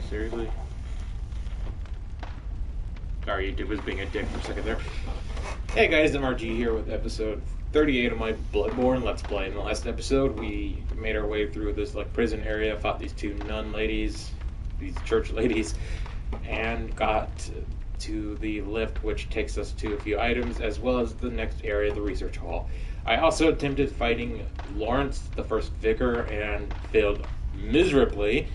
Seriously? Sorry, YouTube was being a dick for a second there. Hey guys, MRG here with episode 38 of my Bloodborne Let's Play. In the last episode, we made our way through this prison area, fought these two nun ladies, these church ladies, and got to the lift, which takes us to a few items, as well as the next area, the research hall. I also attempted fighting Laurence, the first vicar, and failed miserably.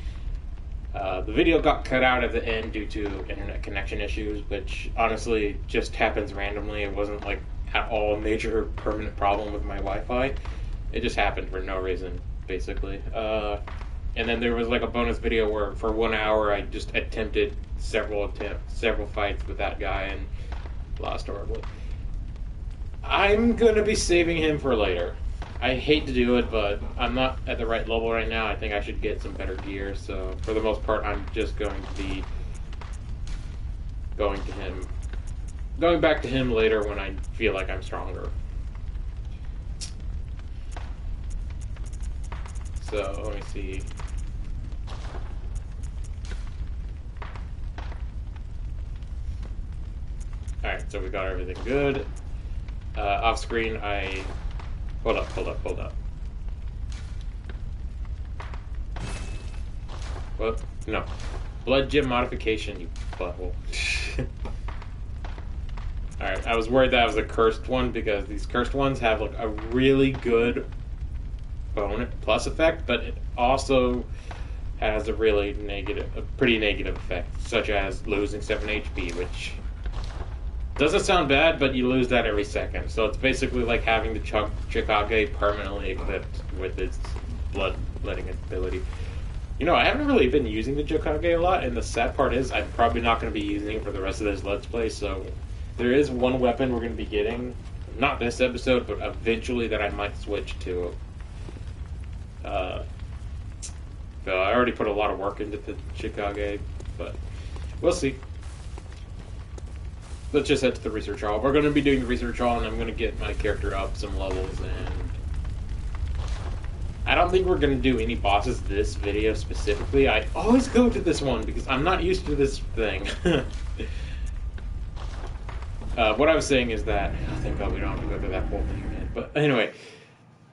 The video got cut out at the end due to internet connection issues, which honestly just happens randomly. It wasn't at all a major permanent problem with my Wi-Fi. It just happened for no reason, basically. And then there was a bonus video where for 1 hour I just attempted several fights with that guy and lost horribly. I'm gonna be saving him for later. I hate to do it, but I'm not at the right level right now. I think I should get some better gear, so for the most part I'm just going to be going back to him later when I feel like I'm stronger. So let me see. Alright, so we got everything good. Off screen Hold up. What? No. Blood gem modification, you butthole. Alright, I was worried that was a cursed one because these cursed ones have a really good bone plus effect, but it also has a pretty negative effect, such as losing 7 HP, which doesn't sound bad, but you lose that every second. So it's basically like having the Chikage permanently equipped with its bloodletting ability. You know, I haven't really been using the Chikage a lot, and the sad part is I'm probably not going to be using it for the rest of this Let's Play, so there is one weapon we're going to be getting, not this episode, but eventually, that I might switch to. So I already put a lot of work into the Chikage, but we'll see. Let's just head to the research hall. We're going to be doing the research hall, and I'm going to get my character up some levels, and I don't think we're going to do any bosses this video specifically. I always go to this one because I'm not used to this thing. What I was saying is that, thank God we don't have to go through that whole thing again. But anyway,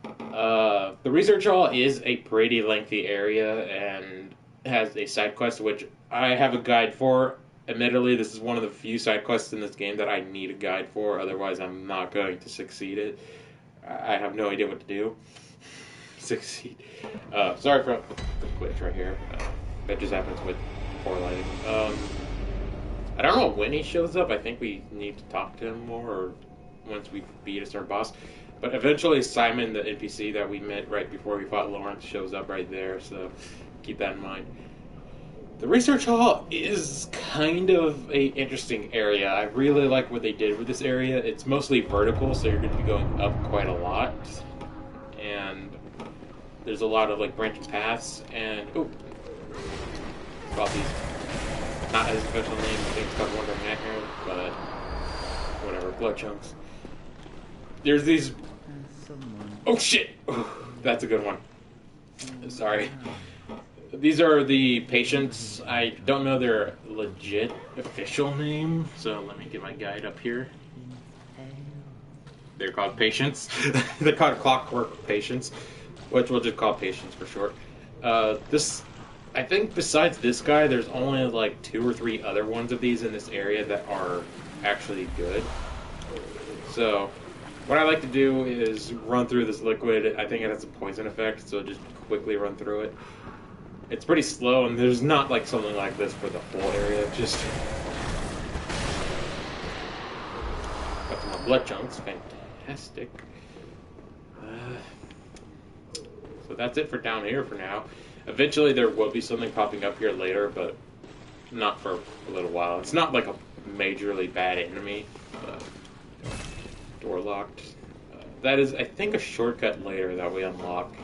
the research hall is a pretty lengthy area and has a side quest, which I have a guide for. Admittedly, this is one of the few side quests in this game that I need a guide for, otherwise I'm not going to succeed it. I have no idea what to do. Succeed. Sorry for the glitch right here. That just happens with poor lighting. I don't know when he shows up. I think we need to talk to him more, or once we beat a certain boss. But eventually Simon, the NPC that we met right before we fought Laurence, shows up right there, so keep that in mind. The research hall is kind of a interesting area. I really like what they did with this area. It's mostly vertical, so you're going to be going up quite a lot. And there's a lot of branching paths, and about these, not as a special name, I think it's called Wonder Nightmare, but whatever, blood chunks. There's these, oh shit, that's a good one. Sorry. These are the patients. I don't know their legit official name, so let me get my guide up here. They're called patients. They're called clockwork patients, which we'll just call patients for short. I think besides this guy, there's only 2 or 3 other ones of these in this area that are actually good. So what I like to do is run through this liquid. I think it has a poison effect, so just quickly run through it. It's pretty slow, and there's not something like this for the whole area. Just got some more blood chunks. Fantastic. So that's it for down here for now. Eventually there will be something popping up here later, but not for a little while. It's not a majorly bad enemy. Door locked. That is, I think, a shortcut later that we unlock.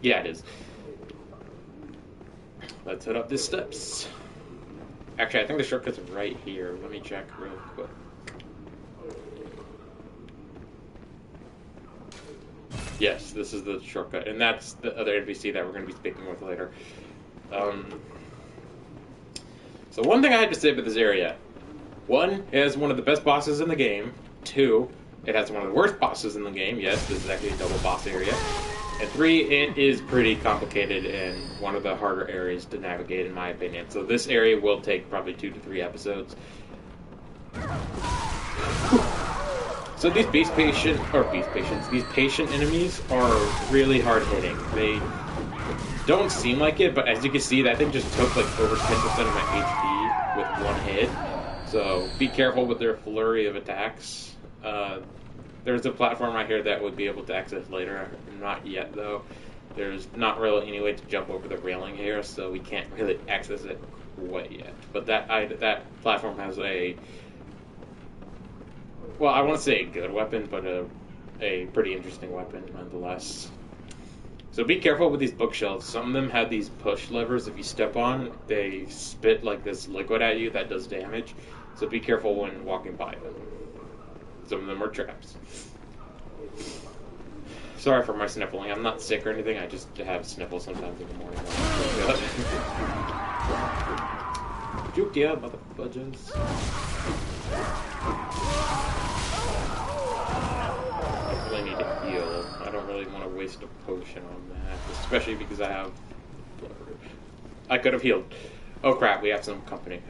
Yeah, it is. Let's head up these steps. Actually, I think the shortcut's right here. Let me check real quick. Yes, this is the shortcut, and that's the other NPC that we're going to be speaking with later. So one thing I had to say about this area. One, it has one of the best bosses in the game. Two, it has one of the worst bosses in the game. Yes, this is actually a double boss area. And three, it is pretty complicated and one of the harder areas to navigate, in my opinion. So this area will take probably 2 to 3 episodes. So these these patient enemies are really hard hitting. They don't seem like it, but as you can see, that thing just took like over 10% of my HP with one hit. So be careful with their flurry of attacks. There's a platform right here that would be able to access later. Not yet, though. There's not really any way to jump over the railing here, so we can't really access it quite yet. But that platform has a... Well, I won't say a good weapon, but a pretty interesting weapon, nonetheless. So be careful with these bookshelves. Some of them have these push levers. If you step on, they spit like this liquid at you that does damage. So be careful when walking by them. Some of them are traps. Sorry for my sniffling. I'm not sick or anything. I just have sniffles sometimes in the morning. Juke ya, motherfudges. I really need to heal. I don't really want to waste a potion on that, especially because I have blood. I could have healed. Oh crap, we have some company.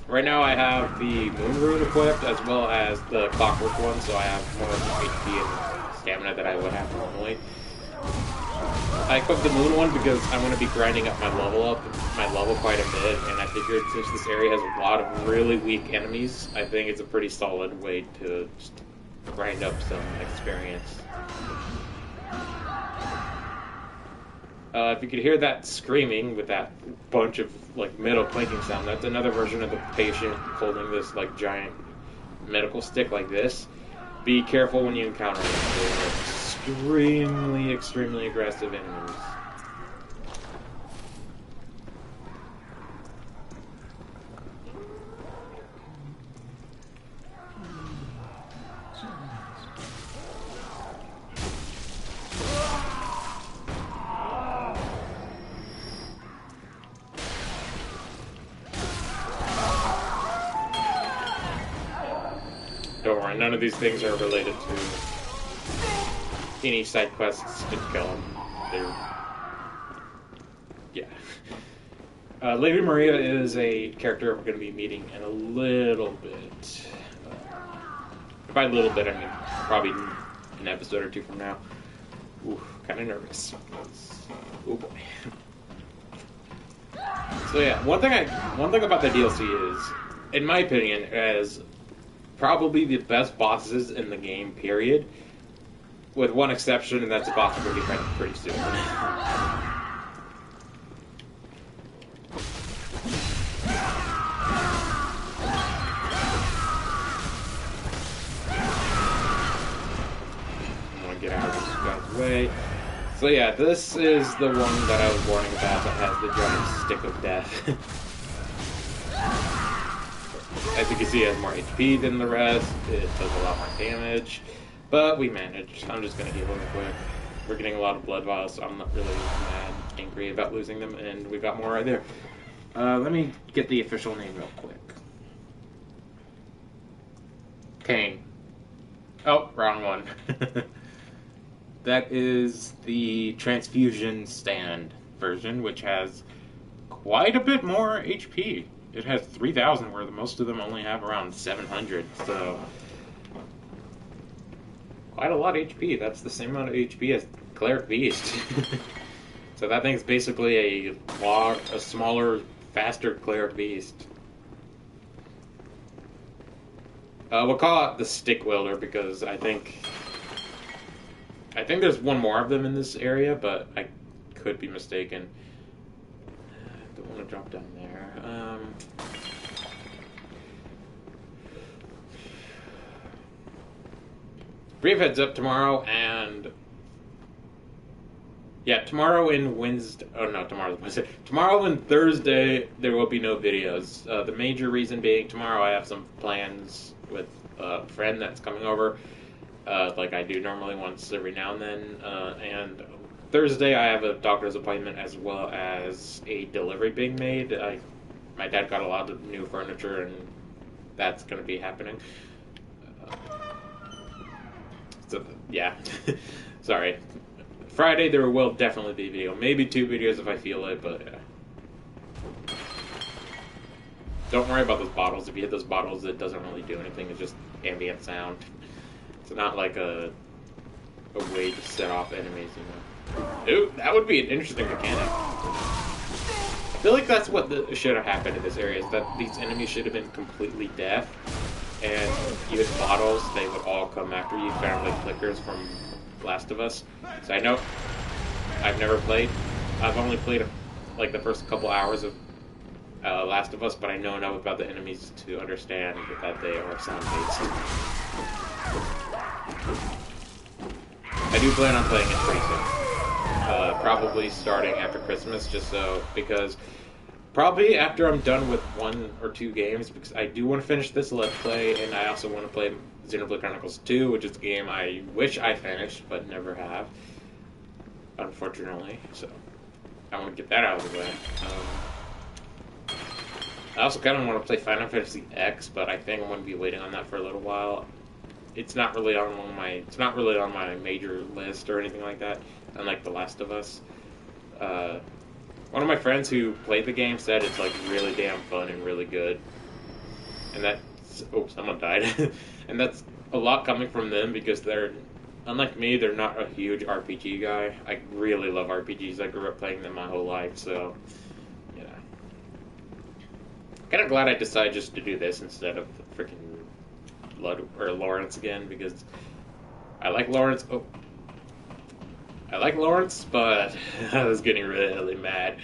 Right now I have the Moon Rune equipped as well as the Clockwork one, so I have more HP and stamina than I would have normally. I equipped the Moon one because I want to be grinding up my level quite a bit, and I figured since this area has a lot of really weak enemies, I think it's a pretty solid way to just grind up some experience. If you could hear that screaming with that bunch of like metal clinking sound, that's another version of the patient holding this like giant medical stick like this. Be careful when you encounter them. They're extremely aggressive enemies. Don't worry, none of these things are related to any side quests to kill them. Yeah. Lady Maria is a character we're going to be meeting in a little bit. By a little bit, I mean probably an episode or two from now. Ooh, kind of nervous. Oh boy. So yeah, one thing about the DLC is, in my opinion, as probably the best bosses in the game, period. With one exception, and that's a boss we're going to be fighting pretty soon. I'm going to get out of this guy's way. So yeah, this is the one that I was warning about that has the giant stick of death. As you can see, it has more HP than the rest. It does a lot more damage. But we managed. I'm just going to heal real quick. We're getting a lot of blood vials, so I'm not really angry about losing them. And we got more right there. Let me get the official name real quick. Kane. Oh, wrong one. That is the transfusion stand version, which has quite a bit more HP. It has 3,000, where most of them only have around 700, so quite a lot of HP. That's the same amount of HP as Cleric Beast. So that thing's basically a smaller, faster Cleric Beast. We'll call it the Stick Wielder because I think there's one more of them in this area, but I could be mistaken. Don't want to drop down there. Brief heads up tomorrow and... Yeah, tomorrow and Wednesday... Oh, no, tomorrow's Wednesday. Tomorrow and Thursday, there will be no videos. The major reason being tomorrow I have some plans with a friend that's coming over, like I do normally once every now and then. And Thursday I have a doctor's appointment as well as a delivery being made. I my dad got a lot of new furniture, and that's going to be happening. So, yeah. Sorry. Friday there will definitely be a video. Maybe 2 videos if I feel it, but yeah. Don't worry about those bottles. If you hit those bottles, it doesn't really do anything. It's just ambient sound. It's not like a way to set off enemies, you know. Ooh, that would be an interesting mechanic. I feel like that's what should have happened in this area, is that these enemies should have been completely deaf, and you hit bottles, they would all come after you, kind of like clickers from Last of Us. So I know, I've never played, I've only played like the first couple hours of Last of Us, but I know enough about the enemies to understand that they are sound-based. I do plan on playing it pretty soon. Probably starting after Christmas, just so, because probably after I'm done with 1 or 2 games, because I do want to finish this Let's Play, and I also want to play Xenoblade Chronicles 2, which is a game I wish I finished, but never have, unfortunately, so I want to get that out of the way. I also kind of want to play Final Fantasy X, but I think I'm going to be waiting on that for a little while. It's not really on my major list or anything like that, unlike The Last of Us. One of my friends who played the game said it's like really damn fun and really good. And that's, oh, someone died. And that's a lot coming from them, because they're, unlike me, they're not a huge RPG guy. I really love RPGs. I grew up playing them my whole life, so yeah. Kind of glad I decided just to do this instead of freaking Laurence again, because I like Laurence. Oh, I like Laurence, but I was getting really mad.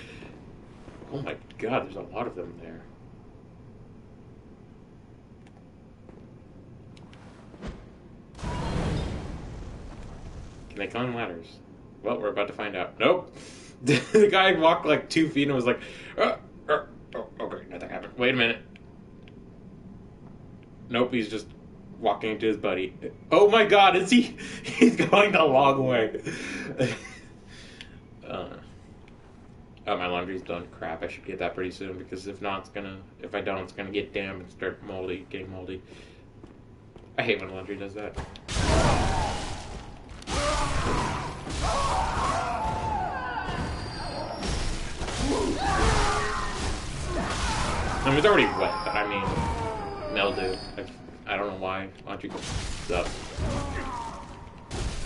Oh my god, there's a lot of them there. Can they climb ladders? Well, we're about to find out. Nope. The guy walked like 2 feet and was like, oh, okay, nothing happened. Wait a minute. Nope, he's just walking to his buddy. Oh my god, is he? He's going the long way. Oh, my laundry's done. Crap, I should get that pretty soon, because if not, if I don't, it's gonna get damp and start getting moldy. I hate when laundry does that. I mean, it's already wet, but I mean, mildew. I don't know why. Why don't you go up?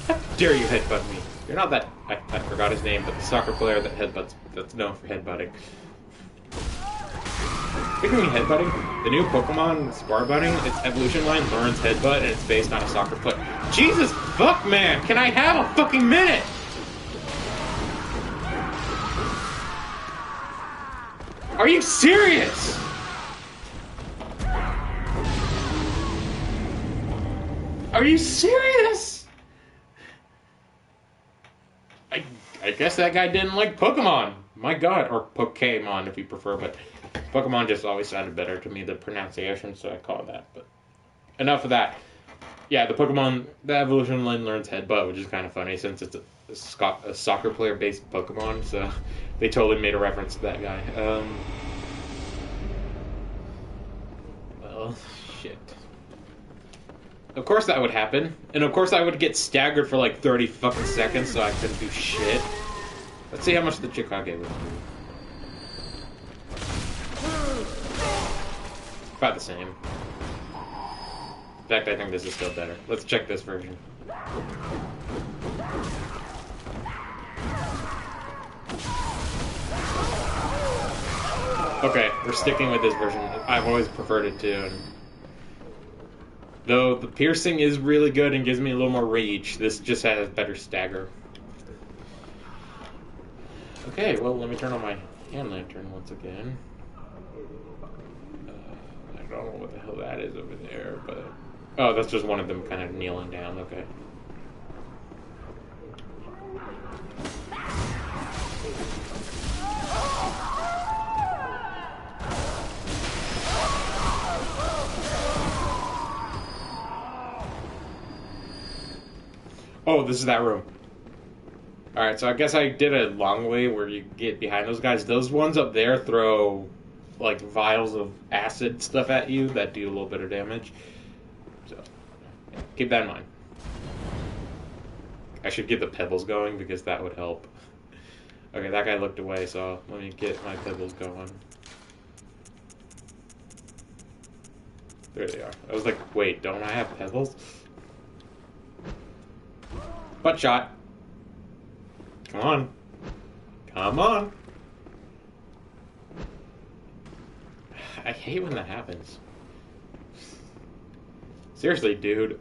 How dare you headbutt me? You're not that... I forgot his name, but the soccer player that headbutts... that's known for headbutting. Speaking of headbutting, the new Pokemon Sparbutting, its evolution line learns headbutt, and it's based on a soccer player. Jesus fuck, man! Can I have a fucking minute? Are you serious? Are you serious? I guess that guy didn't like Pokemon. My god, or Pokemon if you prefer, but Pokemon just always sounded better to me, the pronunciation, so I call it that. But enough of that. Yeah, the Pokemon, the evolution line learns headbutt, which is kind of funny since it's a soccer player based Pokemon, so they totally made a reference to that guy. Well, shit. Of course that would happen. And of course I would get staggered for like 30 fucking seconds, so I couldn't do shit. Let's see how much the Chikage would do. About the same. In fact, I think this is still better. Let's check this version. Okay, we're sticking with this version. I've always preferred it too. And though the piercing is really good and gives me a little more reach, this just has better stagger. Okay, well, let me turn on my hand lantern once again. I don't know what the hell that is over there, but... oh, that's just one of them kind of kneeling down, okay. Oh, this is that room. Alright, so I guess I did a long way where you get behind those guys. Those ones up there throw like vials of acid stuff at you that do a little bit of damage. So keep that in mind. I should get the pebbles going because that would help. Okay, that guy looked away, so let me get my pebbles going. There they are. I was like, wait, don't I have pebbles? Butt shot. Come on. Come on. I hate when that happens. Seriously, dude.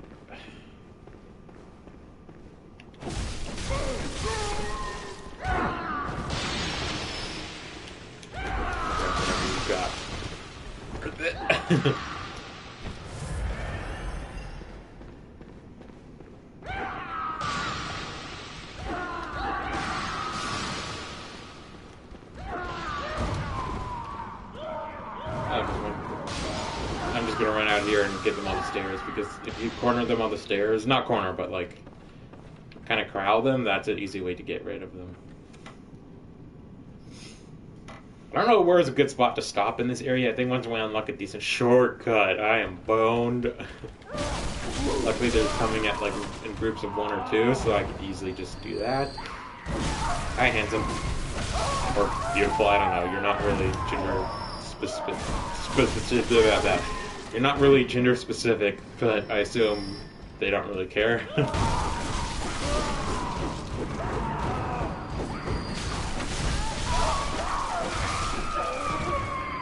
I'm just gonna run out here and get them on the stairs, because if you corner them on the stairs, not corner, but like kind of corral them, that's an easy way to get rid of them. I don't know where's a good spot to stop in this area. I think once we unlock a decent shortcut, I am boned. Luckily they're coming at like in groups of 1 or 2, so I could easily just do that. Hi, handsome. Or beautiful, I don't know. You're not really gender specific about that. You're not really gender specific, but I assume they don't really care.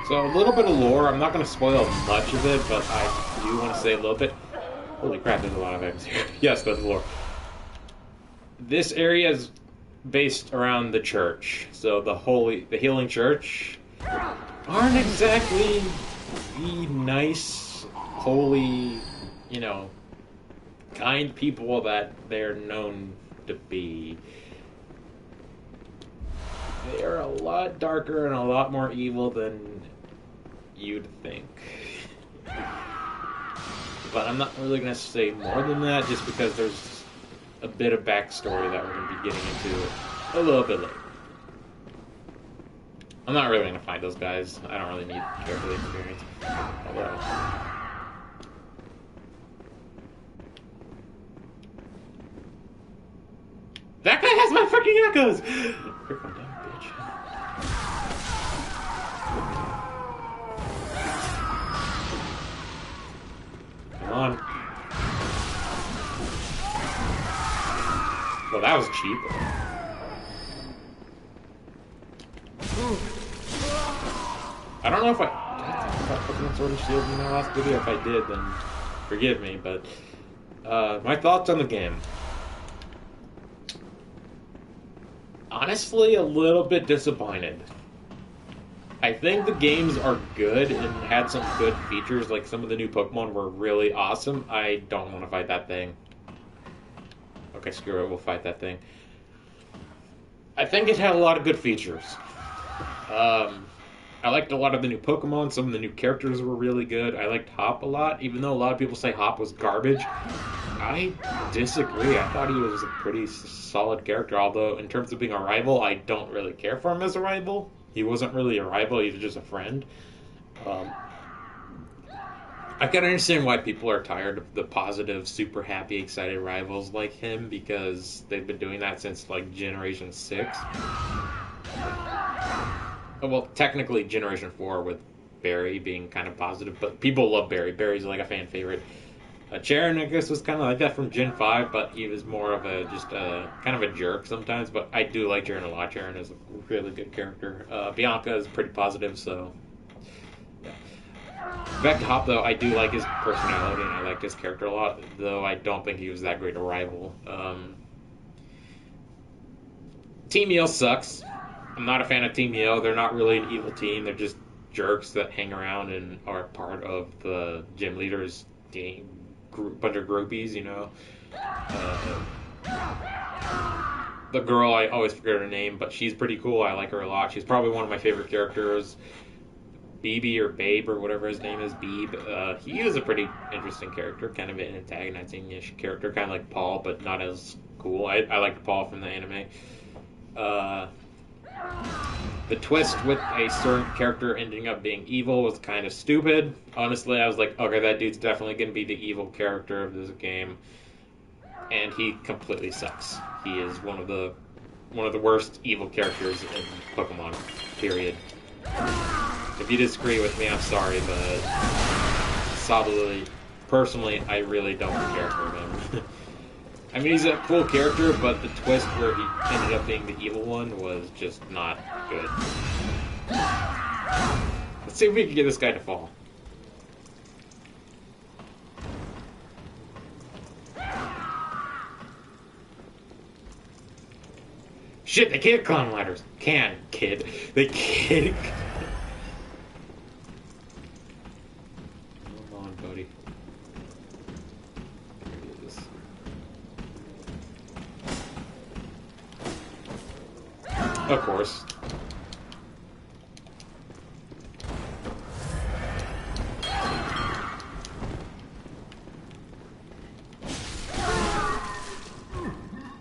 So a little bit of lore. I'm not going to spoil much of it, but I do want to say a little bit. Holy crap, there's a lot of items here. Yes, that's lore. This area is based around the church. So the healing church aren't exactly the nice, holy, kind people that they're known to be. They are a lot darker and a lot more evil than you'd think. But I'm not really going to say more than that, just because there's a bit of backstory that we're going to be getting into a little bit later. I'm not really going to fight those guys. I don't really need character experience. Although, that guy has my freaking echoes! Freaking dumb bitch. Come on. Well, that was cheap. I don't know if I fucking Sword and Shield in my last video. If I did, then forgive me, but my thoughts on the game. Honestly, a little bit disappointed. I think the games are good and had some good features, like some of the new Pokemon were really awesome. I don't want to fight that thing. Okay, screw it, we'll fight that thing. I think it had a lot of good features. I liked a lot of the new Pokemon. Some of the new characters were really good. I liked Hop a lot, even though a lot of people say Hop was garbage. I disagree. I thought he was a pretty solid character, although in terms of being a rival, I don't really care for him as a rival. He wasn't really a rival, he was just a friend. I can understand why people are tired of the positive, super happy, excited rivals like him, because they've been doing that since, like, Generation 6. Well, technically Generation 4 with Barry being kind of positive, but people love Barry. Barry's like a fan favorite. Charon, I guess, was kind of like that from Gen 5, but he was more of kind of a jerk sometimes, but I do like Charon a lot. Charon is a really good character. Bianca is pretty positive, so... Yeah. Back to Hop, though, I do like his personality, and I liked his character a lot, though I don't think he was that great a rival. Team Yell sucks. I'm not a fan of Team Yell. They're not really an evil team. They're just jerks that hang around and are part of the gym leaders' team. Bunch of groupies, the girl, I always forget her name, but she's pretty cool. I like her a lot. She's probably one of my favorite characters. BB or Babe or whatever his name is, Beeb. He is a pretty interesting character, kind of an antagonizing-ish character, kind of like Paul, but not as cool. I liked Paul from the anime. The twist with a certain character ending up being evil was kind of stupid. Honestly, I was like, okay, that dude's definitely going to be the evil character of this game, and he completely sucks. He is one of the worst evil characters in Pokemon. Period. If you disagree with me, I'm sorry, but solidly, personally, I really don't care for him. I mean, he's a cool character, but the twist where he ended up being the evil one was just not good. Let's see if we can get this guy to fall. Shit, they can't climb ladders. Can, kid. They can't. Come on, buddy. There it is. Of course.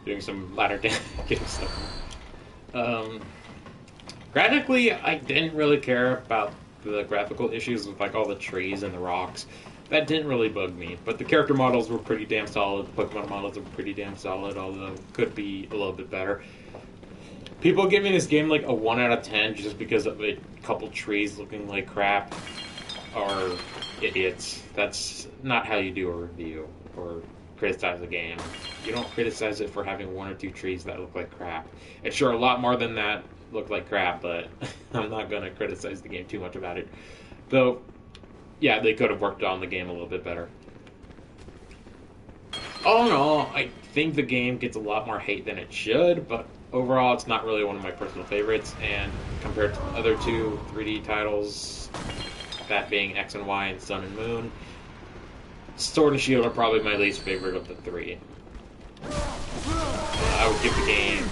Doing some ladder damage. Getting stuff. Graphically, I didn't really care about the graphical issues with like all the trees and the rocks. That didn't really bug me. But the character models were pretty damn solid. The Pokemon models were pretty damn solid, although could be a little bit better. People give me this game like a 1 out of 10 just because of a couple trees looking like crap are idiots. That's not how you do a review or criticize a game. You don't criticize it for having 1 or 2 trees that look like crap. And sure, a lot more than that look like crap, but I'm not going to criticize the game too much about it. Though, yeah, they could have worked on the game a little bit better. All in all, I think the game gets a lot more hate than it should, but overall, it's not really one of my personal favorites, and compared to the other 2 3D titles, that being X and Y and Sun and Moon, Sword and Shield are probably my least favorite of the 3. I would give the game...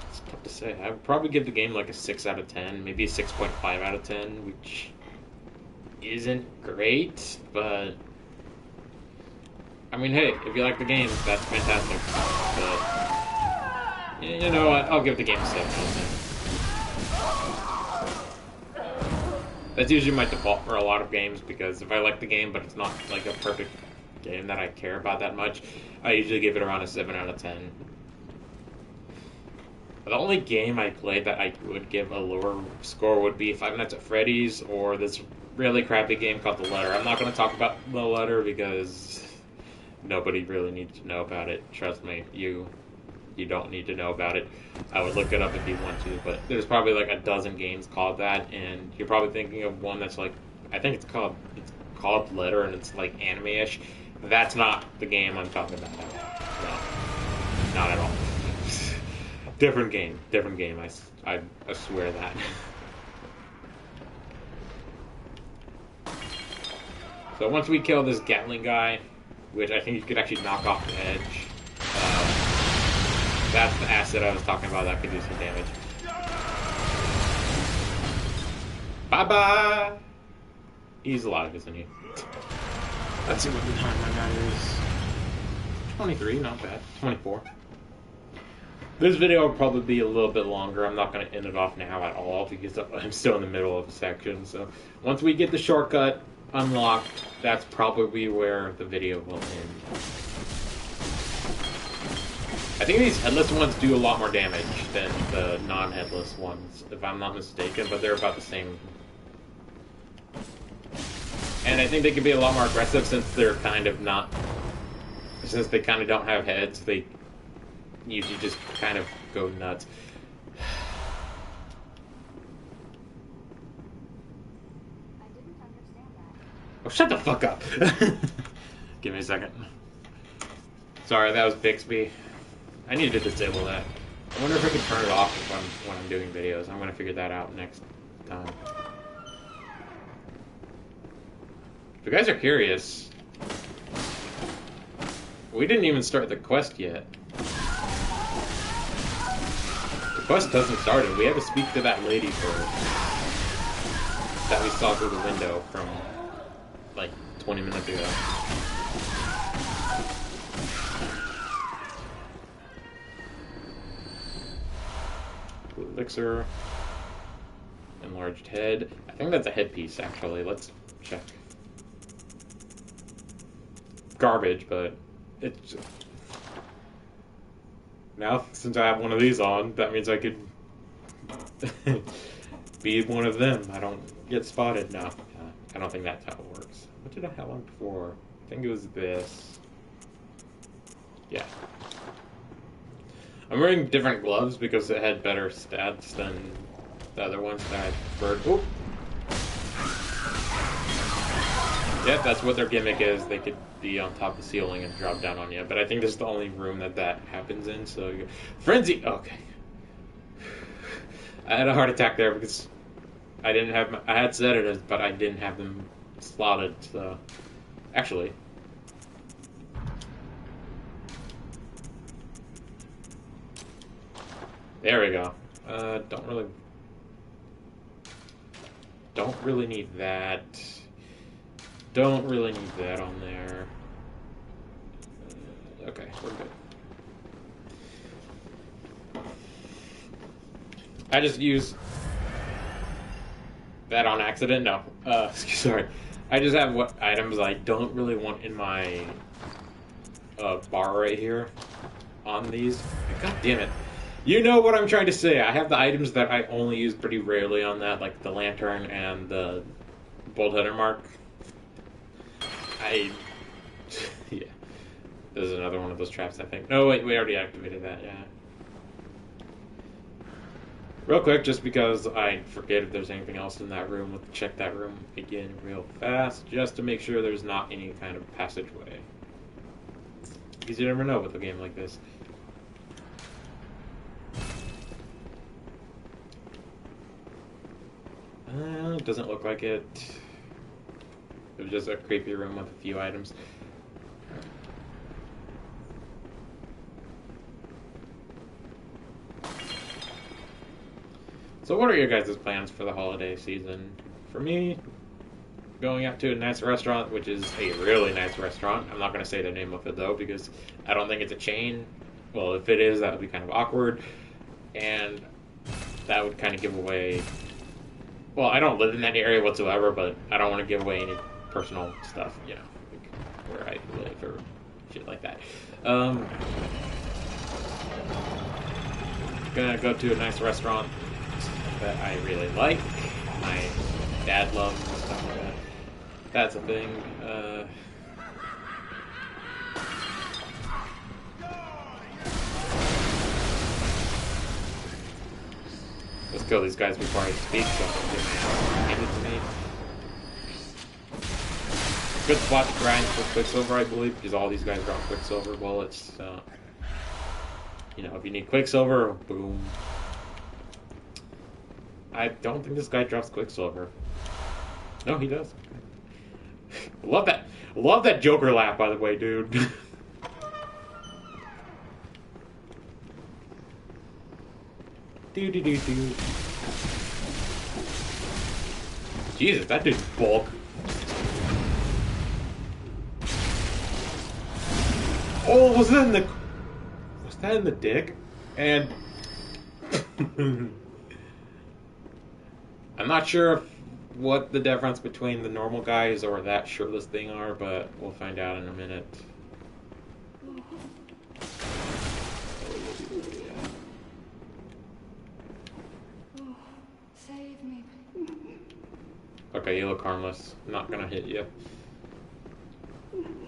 It's tough to say. I would probably give the game like a 6 out of 10, maybe a 6.5 out of 10, which isn't great, but... I mean, hey, if you like the game, that's fantastic. But, you know what? I'll give the game a 7 out of 10. That's usually my default for a lot of games, because if I like the game, but it's not like a perfect game that I care about that much, I usually give it around a 7 out of 10. The only game I played that I would give a lower score would be Five Nights at Freddy's, or this really crappy game called The Letter. I'm not going to talk about The Letter because... nobody really needs to know about it. Trust me, you don't need to know about it. I would look it up if you want to, but there's probably like a dozen games called that, and you're probably thinking of one that's like, I think it's called Letter, and it's like anime-ish. That's not the game I'm talking about at all. No, not at all. Different game. I swear that. So once we kill this Gatling guy, which I think you could actually knock off the edge. That's the asset I was talking about that could do some damage. Bye-bye! He's alive, isn't he? Let's see what the time my guy is. 23, not bad. 24. This video will probably be a little bit longer. I'm not going to end it off now at all because I'm still in the middle of a section. So once we get the shortcut unlocked, that's probably where the video will end. I think these headless ones do a lot more damage than the non-headless ones, if I'm not mistaken, but they're about the same. And I think they can be a lot more aggressive since they're kind of not... Since they kind of don't have heads, they usually just kind of go nuts. Oh, shut the fuck up! Give me a second. Sorry, that was Bixby. I need to disable that. I wonder if I can turn it off when I'm doing videos. I'm gonna figure that out next time. If you guys are curious, we didn't even start the quest yet. The quest doesn't start it. We have to speak to that lady first. That we saw through the window from like 20 minutes ago. elixir. Enlarged head. I think that's a headpiece, actually. Let's check. Garbage, but it's... Now, since I have one of these on, that means I could be one of them. I don't get spotted. No, I don't think that's how it works. What did I have on before? I think it was this. Yeah. I'm wearing different gloves because it had better stats than the other ones that I preferred. Oop. Yep, that's what their gimmick is. They could be on top of the ceiling and drop down on you. But I think this is the only room that happens in. So, Frenzy. Okay. I had a heart attack there because I didn't have. I had sedatives, but I didn't have them slotted. So, actually. There we go. Don't really need that. Don't really need that on there. Okay, we're good. I just use that on accident. No, sorry. I just have what items I don't really want in my bar right here on these. God damn it. You know what I'm trying to say. I have the items that I only use pretty rarely on that, like the lantern and the bolt header mark. Yeah. This is another one of those traps, I think. No, wait, we already activated that, yeah. Real quick, just because I forget if there's anything else in that room, let's check that room again real fast, just to make sure there's not any kind of passageway. Because you never know with a game like this. It doesn't look like it. It was just a creepy room with a few items. So what are your guys' plans for the holiday season? For me, going out to a nice restaurant, which is a really nice restaurant. I'm not going to say the name of it, though, because I don't think it's a chain. Well, if it is, that would be kind of awkward. And that would kind of give away... Well, I don't live in that area whatsoever, but I don't want to give away any personal stuff, you know, like where I live or shit like that. Gonna go to a nice restaurant that I really like. My dad loves and stuff like that. That's a thing. Let's kill these guys before I speak, so hand it to me. Good spot to grind for Quicksilver, I believe, because all these guys drop Quicksilver bullets. You know, if you need Quicksilver, boom. I don't think this guy drops Quicksilver. No, he does. Love that. Love that Joker laugh, by the way, dude. Do. Jesus, that dude's bulk. Oh, was that in the dick? And I'm not sure what the difference between the normal guys or that shirtless thing are, but we'll find out in a minute. Save me. Okay, you look harmless. I'm not gonna hit you.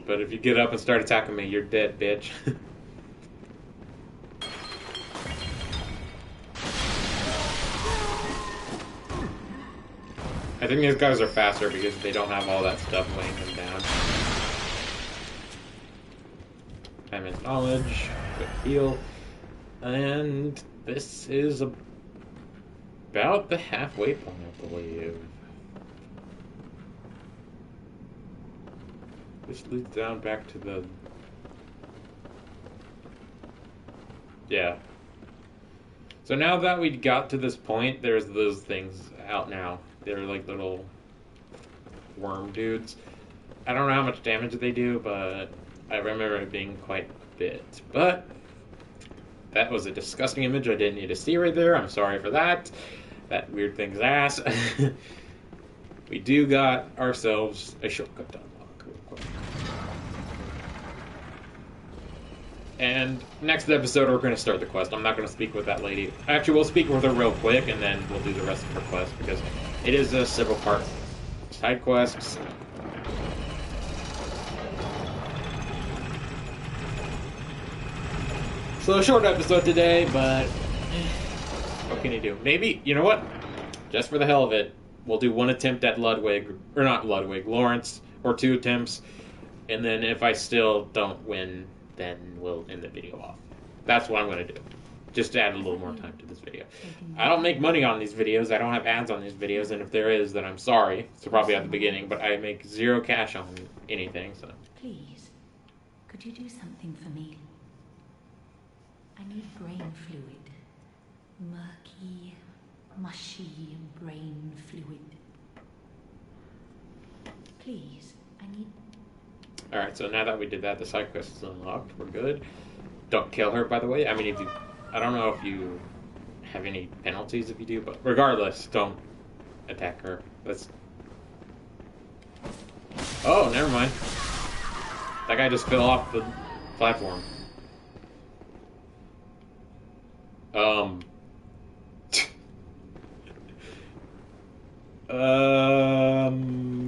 But if you get up and start attacking me, you're dead, bitch. I think these guys are faster because they don't have all that stuff weighing them down. I'm in knowledge, quick heal, and this is about the halfway point, I believe. This leads down back to the... Yeah. So now that we got to this point, there's those things out now. They're like little worm dudes. I don't know how much damage they do, but I remember it being quite a bit. But That was a disgusting image I didn't need to see right there. I'm sorry for that. That weird thing's ass. We do got ourselves a shortcut to unlock real quick. And next episode, we're going to start the quest. I'm not going to speak with that lady. Actually, we'll speak with her real quick, and then we'll do the rest of her quest, because it is a several part side quest. So a short episode today, but what can you do? Maybe, you know what? Just for the hell of it, we'll do one attempt at Ludwig, or not Ludwig, Laurence, or 2 attempts, and then if I still don't win, then we'll end the video off. That's what I'm going to do, just to add a little more time to this video. I don't make money on these videos, I don't have ads on these videos, and if there is, then I'm sorry. It's probably at the beginning, but I make 0 cash on anything, so. Please, could you do something for me? I need brain fluid. Murky, mushy brain fluid. Please, I need... Alright, so now that we did that, the side quest is unlocked. We're good. Don't kill her, by the way. I mean, if you... I don't know if you have any penalties if you do, but regardless, don't attack her. Let's... Oh, never mind. That guy just fell off the platform.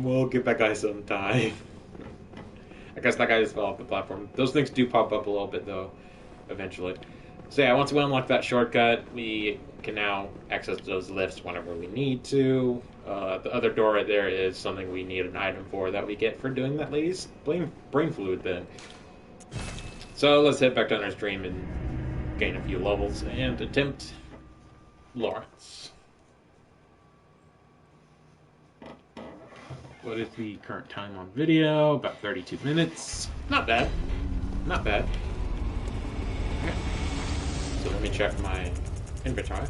We'll give that guy some time. I guess that guy just fell off the platform. Those things do pop up a little bit, though, eventually. So yeah, once we unlock that shortcut, we can now access those lifts whenever we need to. The other door right there is something we need an item for that we get for doing that lady's brain fluid thing. So let's head back down our stream and gain a few levels and attempt Laurence. What is the current time on video? About 32 minutes. Not bad. Not bad. Okay. So let me check my inventory.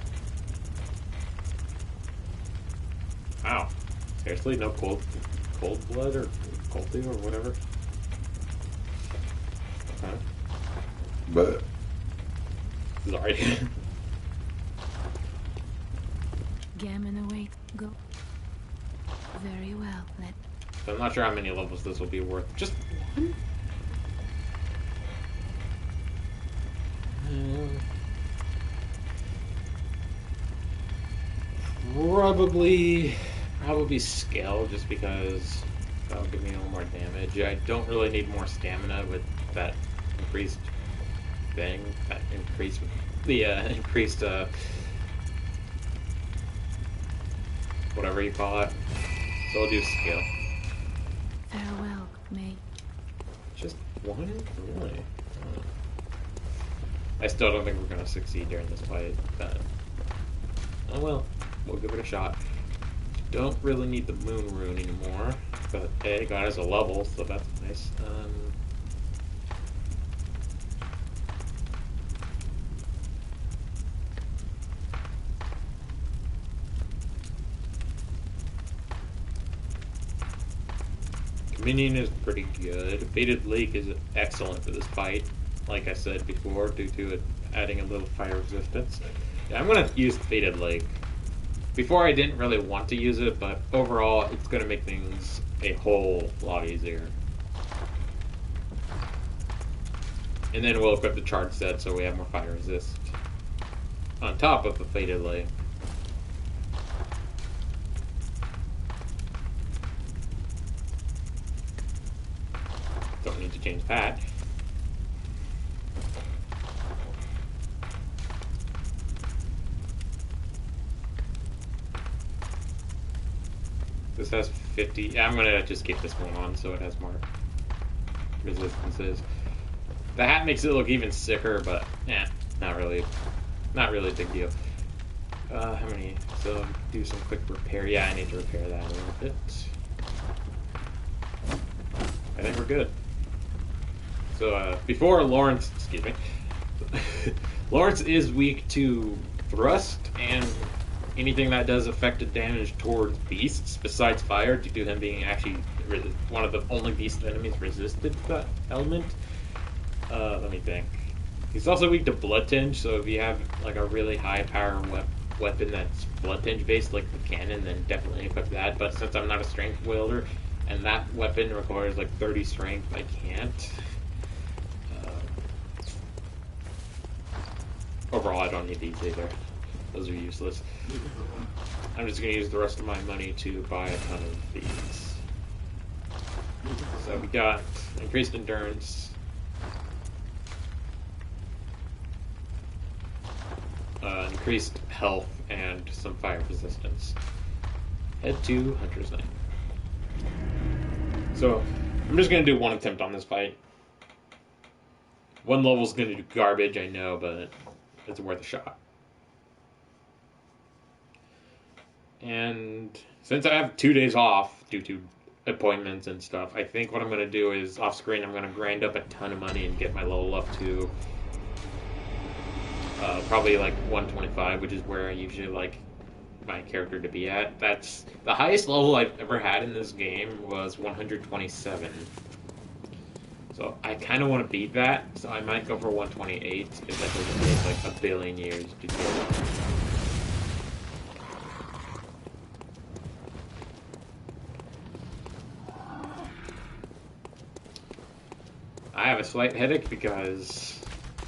Wow. Seriously? No cold blood or colty or whatever? Okay. But sorry. Gammon away. Go. Very well. So I'm not sure how many levels this will be worth. Just one? Probably skill, just because that'll give me a little more damage. I don't really need more stamina with that increased thing. That increased whatever you call it. So I'll do skill. Farewell, mate. Just one? Really? I still don't think we're gonna succeed during this fight, but oh well, we'll give it a shot. Don't really need the moon rune anymore, but hey, got us a level, so that's nice. Minion is pretty good. Faded Lake is excellent for this fight, like I said before, due to it adding a little fire resistance. Yeah, I'm going to use Faded Lake. Before I didn't really want to use it, but overall it's going to make things a whole lot easier. And then we'll equip the charge set so we have more fire resist on top of the Faded Lake. Don't need to change that. This has 50. Yeah, I'm gonna just keep this one on so it has more resistances. The hat makes it look even sicker, but not really a big deal. How many? So do some quick repair. Yeah, I need to repair that a little bit. I think we're good. So before Laurence, excuse me, Laurence is weak to thrust and anything that does effective damage towards beasts besides fire, due to him being actually one of the only beast enemies resisted to that element. Let me think. He's also weak to blood tinge, so if you have like a really high power weapon that's blood tinge based, like the cannon, then definitely equip that. But since I'm not a strength wielder, and that weapon requires like 30 strength, I can't. Overall, I don't need these either. Those are useless. I'm just going to use the rest of my money to buy a ton of these. So we got increased endurance, increased health, and some fire resistance. Head to Hunter's Night. So I'm just going to do one attempt on this fight. One level's going to do garbage, I know, but it's worth a shot. And since I have 2 days off due to appointments and stuff, I think what I'm going to do is, off screen, I'm going to grind up a ton of money and get my level up to probably like 125, which is where I usually like my character to be at. That's the highest level I've ever had in this game was 127. So I kind of want to beat that, so I might go for 128 if that doesn't take like a billion years to get it. I have a slight headache because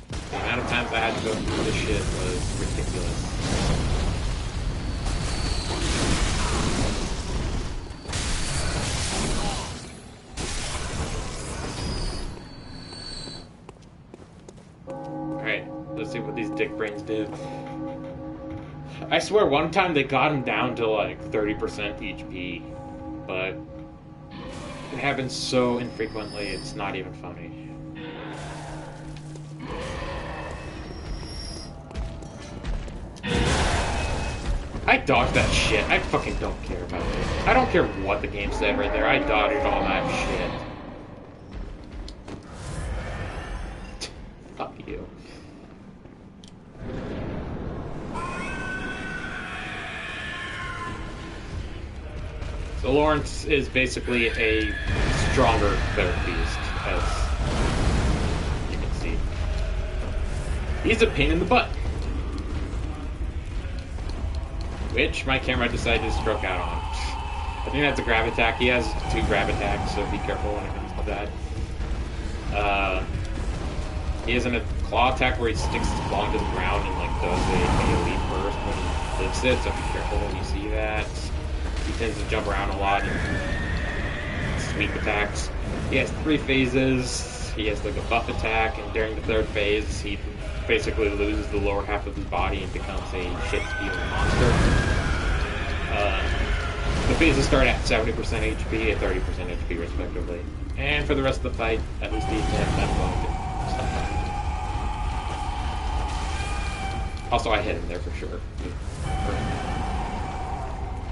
the amount of times I had to go through this shit was ridiculous. Alright, let's see what these dick brains do. I swear one time they got him down to like 30% HP, but it happens so infrequently, it's not even funny. I dodged that shit. I fucking don't care about it. I don't care what the game said right there. I dodged all that shit. Fuck you. So Laurence is basically a stronger cleric beast, as you can see. He's a pain in the butt, which my camera decided to stroke out on. I think that's a grab attack. He has 2 grab attacks, so be careful when it comes to that. He has a claw attack where he sticks his claw into the ground and like does a AoE burst when he lifts it, so be careful when you see that. He tends to jump around a lot and sweep attacks. He has 3 phases. He has like a buff attack, and during the 3rd phase, he basically loses the lower half of his body and becomes a shit-spewing monster. The phases start at 70% HP and 30% HP respectively. And for the rest of the fight, at least the attempt, I'm going to stop that. Also, I hit him there for sure.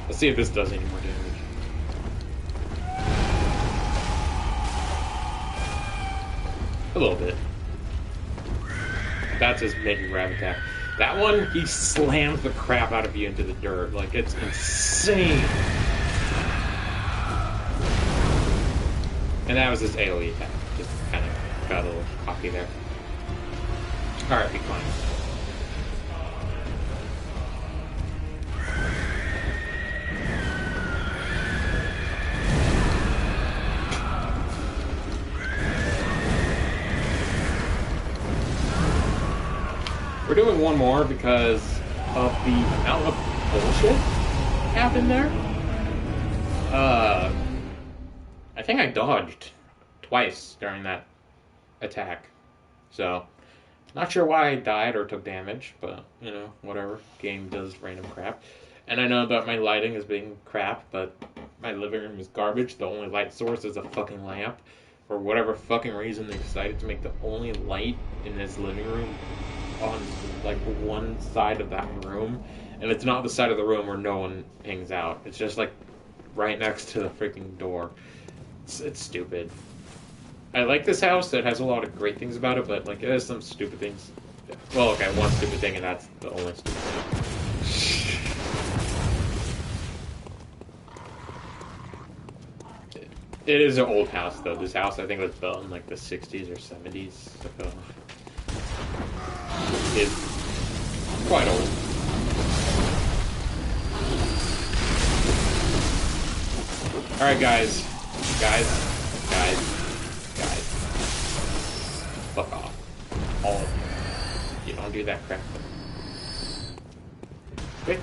Let's see if this does any more damage. A little bit. That's his main grab attack. That one, he slams the crap out of you into the dirt. Like, it's insane. And that was his AoE attack. Just kind of got a little cocky there. Alright, be fine. We're doing one more because of the amount of bullshit happened there. I think I dodged twice during that attack. So, not sure why I died or took damage, but, you know, whatever. Game does random crap. And I know that my lighting is being crap, but my living room is garbage. The only light source is a fucking lamp. For whatever fucking reason, they decided to make the only light in this living room on like one side of that room, and it's not the side of the room where no one hangs out. It's just like right next to the freaking door. It's stupid. I like this house. It has a lot of great things about it, but like it has some stupid things. Well, okay, one stupid thing, and that's the only stupid thing. It is an old house, though. This house, I think, was built in like the 60s or 70s. So is quite old. Alright, guys. Guys. Fuck off. All of you. You don't do that crap. Okay.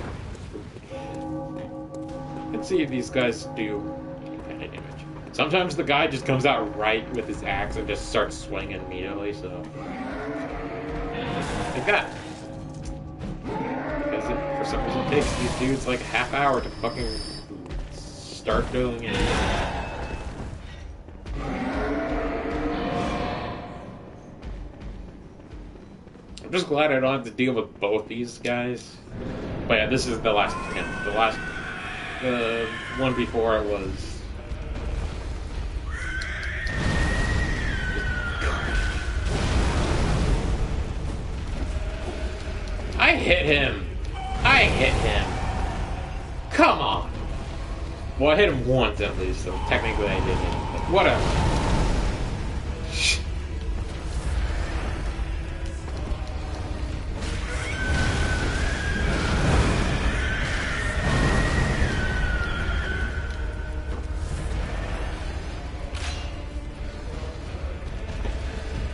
Let's see if these guys do any damage. Sometimes the guy just comes out right with his axe and just starts swinging immediately, so... like that. Because for some reason it takes these dudes like a half hour to fucking start doing it. I'm just glad I don't have to deal with both these guys. But yeah, this is the last attempt. The one before it was... I hit him! Come on! Well, I hit him once at least, so technically I did hit him. But whatever.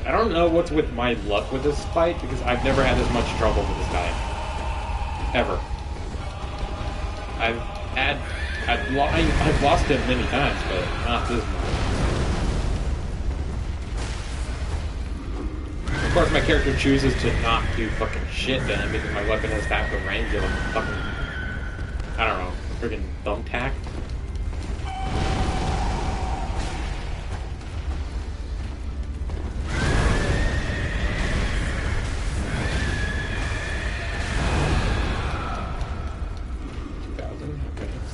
I don't know what's with my luck with this fight, because I've never had this much trouble with this guy. Ever. I've lost him many times, but not this much. Of course, my character chooses to not do fucking shit to him, because my weapon has half the range of a fucking, I don't know, friggin' thumbtack.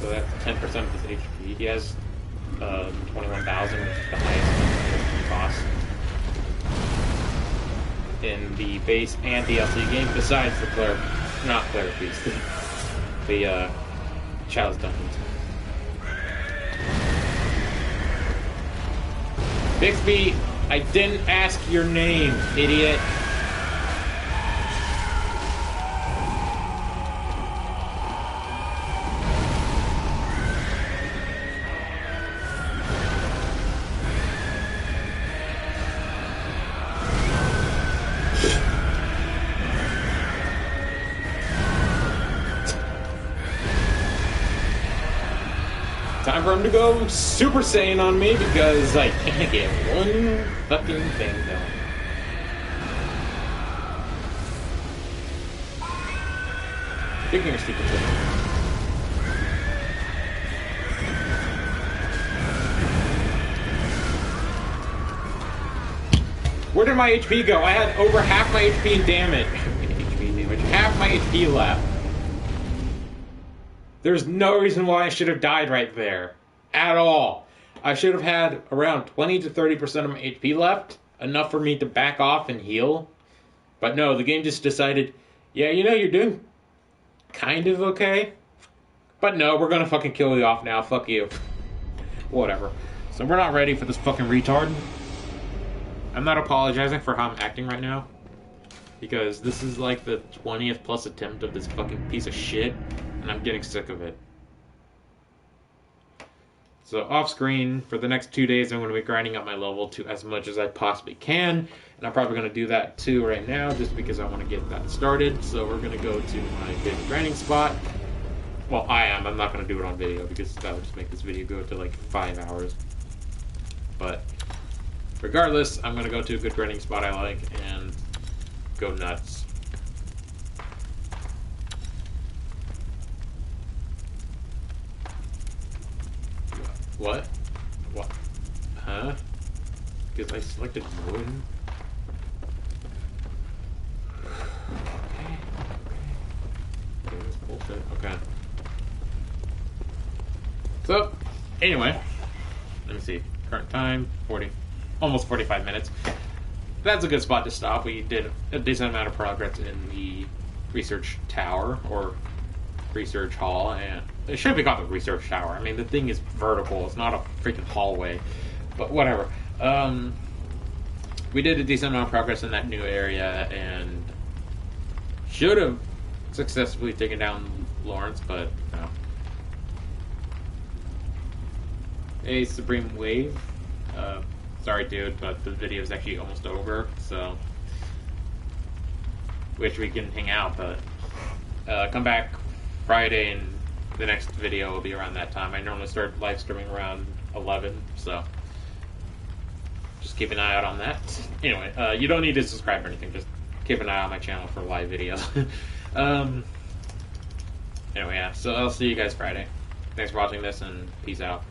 So that's 10% of his HP. He has 21,000, which is the highest cost in the base and DLC game, besides the Cleric Beast, the Chalice Dungeons. Bixby, I didn't ask your name, idiot. Time for him to go Super Saiyan on me because I can't get one fucking thing done. Speaking of Super Saiyan. Where did my HP go? I had over half my HP in damage. Half my HP left. There's no reason why I should have died right there. At all. I should have had around 20 to 30% of my HP left. Enough for me to back off and heal. But no, the game just decided, yeah, you know, you're doing kind of okay. But no, we're gonna fucking kill you off now. Fuck you. Whatever. So we're not ready for this fucking retard. I'm not apologizing for how I'm acting right now. Because this is like the 20th plus attempt of this fucking piece of shit. And I'm getting sick of it. So off screen, for the next 2 days, I'm going to be grinding up my level to as much as I possibly can. And I'm probably going to do that too right now, just because I want to get that started. So we're going to go to my favorite grinding spot. Well, I'm not going to do it on video, because that would just make this video go to like 5 hours. But regardless, I'm going to go to a good grinding spot I like and go nuts. What? What? Huh? Because I selected moon? Okay, that's bullshit. Okay. So, anyway. Let me see. Current time, almost 45 minutes. That's a good spot to stop. We did a decent amount of progress in the research tower, or research hall, and it should be called the research tower. I mean, the thing is vertical. It's not a freaking hallway. But whatever. We did a decent amount of progress in that new area, and Should have successfully taken down Laurence, but no. Hey, Supreme Wave. Sorry, dude, but the video is actually almost over, so wish we can hang out, but come back Friday and the next video will be around that time. I normally start live streaming around 11, so just keep an eye out on that. Anyway, you don't need to subscribe or anything, just keep an eye on my channel for live videos. Anyway, yeah, so I'll see you guys Friday. Thanks for watching this, and peace out.